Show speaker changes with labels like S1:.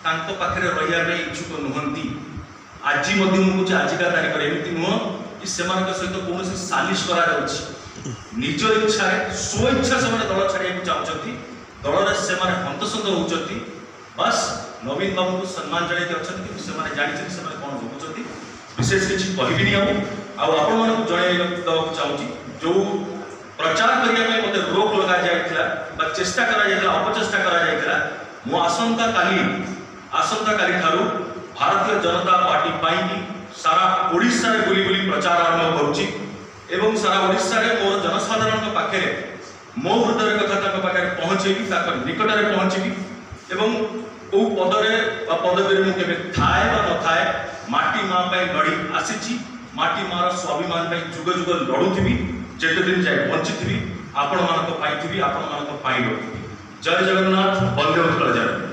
S1: पाखे रही इच्छुक नुहति आज मुझे आजिका तारीख एमती नुह कि सहित कौन सालिश करा निज इच्छा स्व इच्छा से दल छाड़ा चाहते दल से हंतसंत होती बस नवीन बाबू को सम्मान जन जानी कौन भोगुंट विशेष किसी कहबी आपण जन चाहूँगी जो प्रचार करने मत रोक लगा जाता चेष्टा अपचेष्टा करा मु आसंता काली ठारू भारतीय जनता पार्टी पाई सारा ओडिशा रे बुली बुली प्रचार आरंभ करुच्ची एवं सारा ओडिशा रे मोर जनसाधारण पाखे मो हृदय कथा पाखे पहुँचेबी निकट में पहुँचबी एवं कौ पदरे पदवी मुझे थाए न थाए माटी माँ लड़ी आसी माटी माँ स्वाभिमान जुग जुग लड़ुथी जेते दिन जाए बंची आपण मान लड़ुथी जय जगन्नाथ बंदे उत्कल जय।